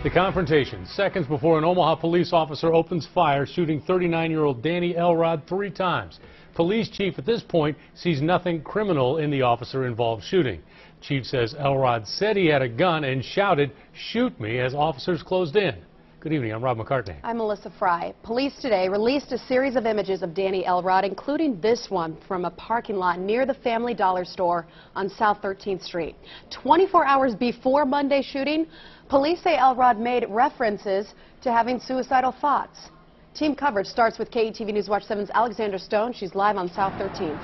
The confrontation, seconds before an Omaha police officer opens fire, shooting 39-year-old Danny Elrod 3 times. Police chief at this point sees nothing criminal in the officer-involved shooting. Chief says Elrod said he had a gun and shouted, "Shoot me," as officers closed in. Good evening, I'm Rob McCartney. I'm Melissa Fry. Police today released a series of images of Danny Elrod, including this one from a parking lot near the Family Dollar store on South 13th Street. 24 hours before Monday's shooting, police say Elrod made references to having suicidal thoughts. Team coverage starts with KETV News Watch 7's Alexandra Stone. She's live on South 13th.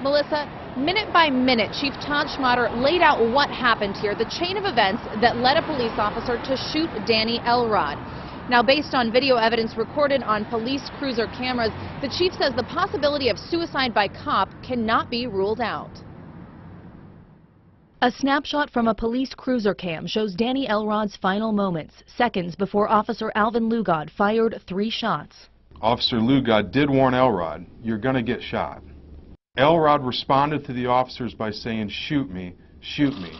Melissa, minute by minute, Chief Todd Schmatter laid out what happened here, the chain of events that led a police officer to shoot Danny Elrod. Now, based on video evidence recorded on police cruiser cameras, the chief says the possibility of suicide by cop cannot be ruled out. A snapshot from a police cruiser cam shows Danny Elrod's final moments, seconds before Officer Alvin Lugod fired 3 shots. Officer Lugod did warn Elrod, "You're going to get shot." Elrod responded to the officers by saying, "Shoot me, shoot me."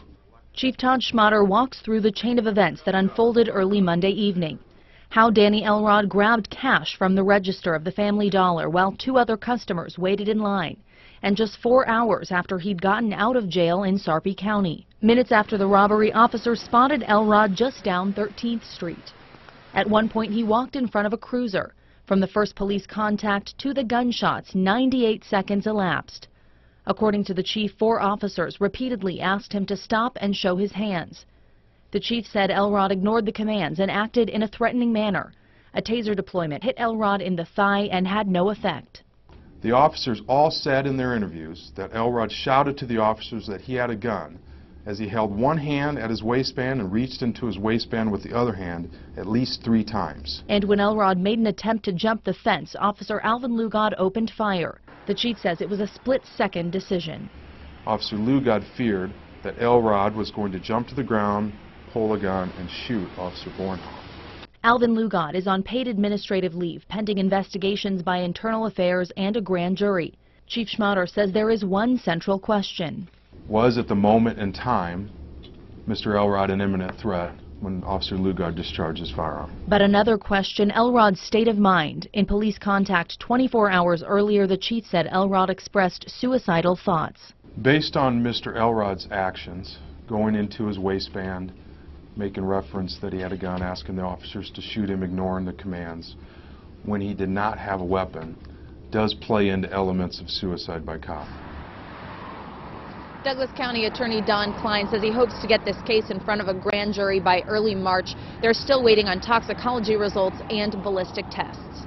Chief Todd Schmatter walks through the chain of events that unfolded early Monday evening. How Danny Elrod grabbed cash from the register of the Family Dollar while 2 other customers waited in line. And just 4 hours after he'd gotten out of jail in Sarpy County. Minutes after the robbery, officers spotted Elrod just down 13th Street. At one point, he walked in front of a cruiser. From the first police contact to the gunshots, 98 seconds elapsed. According to the chief, 4 officers repeatedly asked him to stop and show his hands. The chief said Elrod ignored the commands and acted in a threatening manner. A taser deployment hit Elrod in the thigh and had no effect. The officers all said in their interviews that Elrod shouted to the officers that he had a gun as he held one hand at his waistband and reached into his waistband with the other hand at least 3 times. And when Elrod made an attempt to jump the fence, Officer Alvin Lugod opened fire. The chief says it was a split-second decision. Officer Lugod feared that Elrod was going to jump to the ground, pull a gun, and shoot Officer Bornhoff. Alvin Lugod is on paid administrative leave, pending investigations by Internal Affairs and a grand jury. Chief Schmatter says there is one central question. Was at the moment in time Mr. Elrod an imminent threat when Officer Lugod discharged his firearm? But another question, Elrod's state of mind. In police contact 24 hours earlier, the chief said Elrod expressed suicidal thoughts. Based on Mr. Elrod's actions, going into his waistband, making reference that he had a gun, asking the officers to shoot him, ignoring the commands, when he did not have a weapon, does play into elements of suicide by cop. Douglas County Attorney Don Klein says he hopes to get this case in front of a grand jury by early March. They're still waiting on toxicology results and ballistic tests.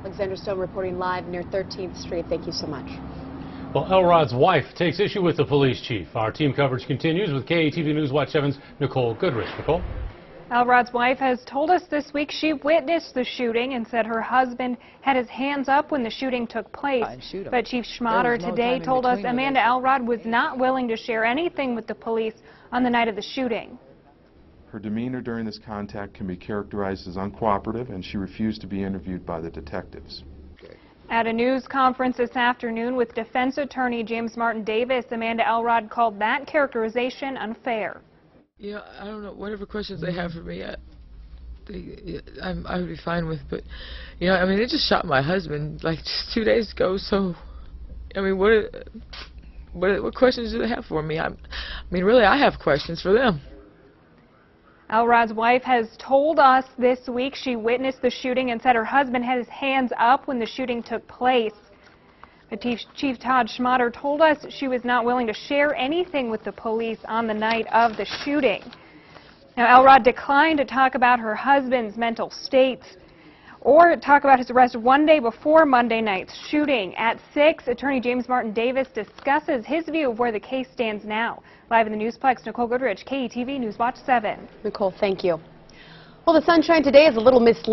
Alexandra Stone reporting live near 13th Street. Thank you so much. Well, Elrod's wife takes issue with the police chief. Our team coverage continues with KETV News Watch 7's Nicole Goodrich. Nicole? Elrod's wife has told us this week she witnessed the shooting and said her husband had his hands up when the shooting took place. But Chief Schmatter today told us Amanda Elrod was not willing to share anything with the police on the night of the shooting. Her demeanor during this contact can be characterized as uncooperative, and she refused to be interviewed by the detectives. At a news conference this afternoon with defense attorney James Martin Davis, Amanda Elrod called that characterization unfair. You know, I don't know, whatever questions they have for me, I would be fine with, but, you know, I mean, they just shot my husband, like, just 2 days ago, so, I mean, what questions do they have for me? I mean, really, I have questions for them. Elrod's wife has told us this week she witnessed the shooting and said her husband had his hands up when the shooting took place. But Chief Todd Schmatter told us she was not willing to share anything with the police on the night of the shooting. Now, Elrod declined to talk about her husband's mental states or talk about his arrest one day before Monday night's shooting. At 6, Attorney James Martin Davis discusses his view of where the case stands now. Live in the Newsplex, Nicole Goodrich, KETV News Watch 7. Nicole, thank you. Well, the sunshine today is a little misleading.